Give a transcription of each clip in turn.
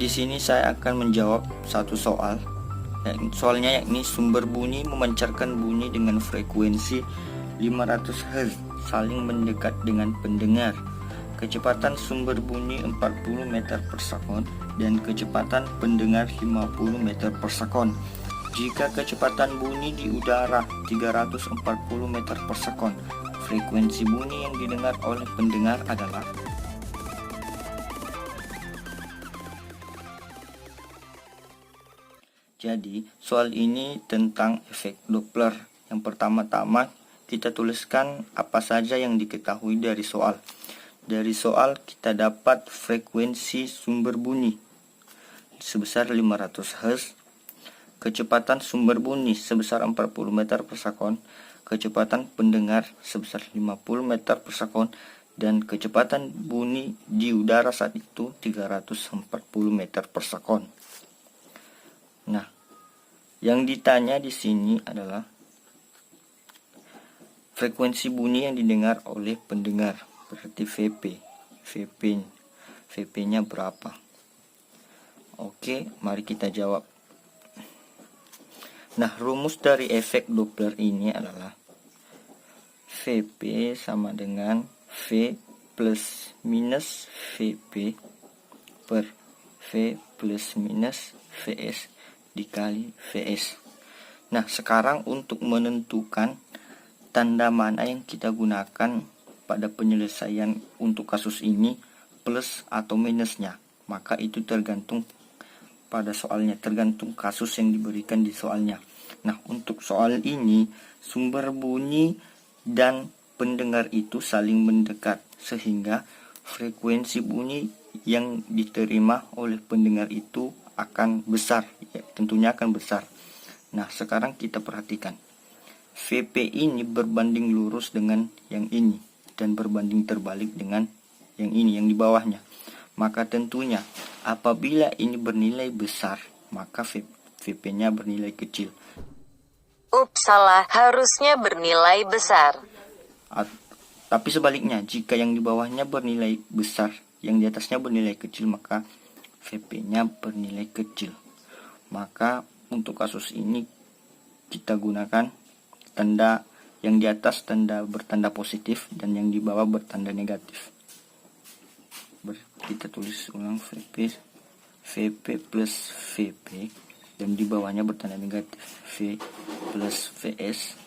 Di sini saya akan menjawab satu soal. Soalnya yakni sumber bunyi memancarkan bunyi dengan frekuensi 500 Hz saling mendekat dengan pendengar. Kecepatan sumber bunyi 40 meter per sekon dan kecepatan pendengar 50 meter per sekon. Jika kecepatan bunyi di udara 340 meter per sekon, frekuensi bunyi yang didengar oleh pendengar adalah. Jadi, soal ini tentang efek Doppler. Yang pertama-tama kita tuliskan apa saja yang diketahui dari soal. Dari soal kita dapat frekuensi sumber bunyi sebesar 500 Hz, kecepatan sumber bunyi sebesar 40 meter per sekon, kecepatan pendengar sebesar 50 meter per sekon, dan kecepatan bunyi di udara saat itu 340 meter per sekon. Nah, yang ditanya di sini adalah frekuensi bunyi yang didengar oleh pendengar, berarti VP-nya berapa? Oke, mari kita jawab. Nah, rumus dari efek Doppler ini adalah VP sama dengan V plus minus VP per V plus minus VS dikali VS. Nah, sekarang untuk menentukan tanda mana yang kita gunakan pada penyelesaian untuk kasus ini, plus atau minusnya, maka itu tergantung pada soalnya, tergantung kasus yang diberikan di soalnya. Nah, untuk soal ini sumber bunyi dan pendengar itu saling mendekat sehingga frekuensi bunyi yang diterima oleh pendengar itu akan besar, ya, tentunya akan besar. Nah, sekarang kita perhatikan. VP ini berbanding lurus dengan yang ini dan berbanding terbalik dengan yang ini, yang di bawahnya. Maka tentunya apabila ini bernilai besar, maka VP-nya bernilai kecil. Ups, salah, harusnya bernilai besar. Tapi sebaliknya, jika yang di bawahnya bernilai besar, yang di atasnya bernilai kecil, maka VP-nya bernilai kecil. Maka untuk kasus ini kita gunakan tanda yang di atas tanda bertanda positif dan yang di bawah bertanda negatif. Kita tulis ulang VP plus VP dan di bawahnya bertanda negatif, V plus VS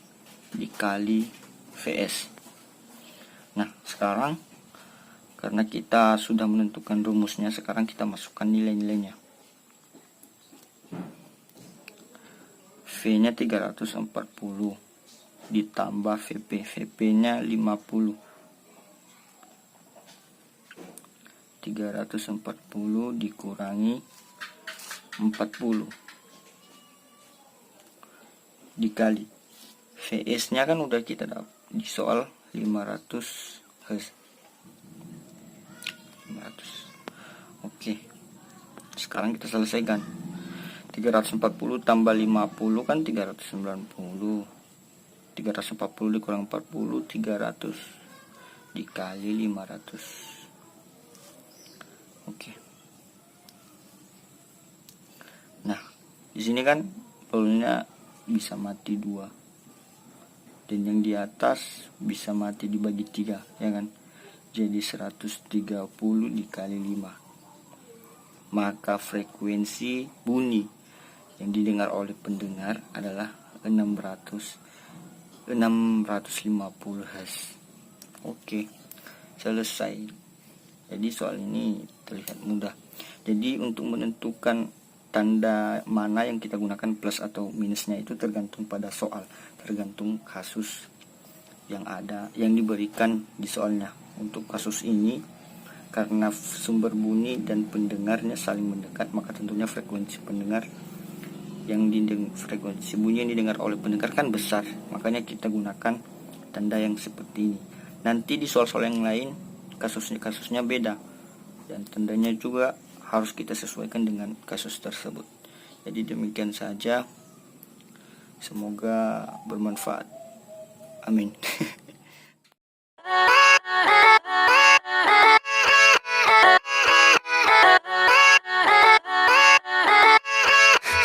dikali VS. Nah, sekarang karena kita sudah menentukan rumusnya, sekarang kita masukkan nilai-nilainya. V-nya 340 ditambah VP-nya 50. 340 dikurangi 40 dikali VS-nya kan udah kita dapat di soal 500 Hz. 500. Oke. Sekarang kita selesaikan. 340 tambah 50 kan 390. 340 dikurang 40 300 dikali 500. Oke. Nah, di sini kan polnya bisa mati 2. Dan yang di atas bisa mati dibagi 3, ya kan? Jadi 130 dikali 5. Maka frekuensi bunyi yang didengar oleh pendengar adalah 650 Hz. Oke, selesai. Jadi soal ini terlihat mudah. Jadi untuk menentukan tanda mana yang kita gunakan plus atau minusnya itu tergantung pada soal, tergantung kasus yang ada, yang diberikan di soalnya. Untuk kasus ini, karena sumber bunyi dan pendengarnya saling mendekat, maka tentunya frekuensi pendengar frekuensi bunyi yang didengar oleh pendengar kan besar, makanya kita gunakan tanda yang seperti ini. Nanti di soal-soal yang lain kasusnya beda dan tandanya juga harus kita sesuaikan dengan kasus tersebut. Jadi demikian saja, semoga bermanfaat. Amin.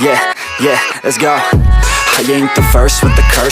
Yeah, let's go. I ain't the first with the curse.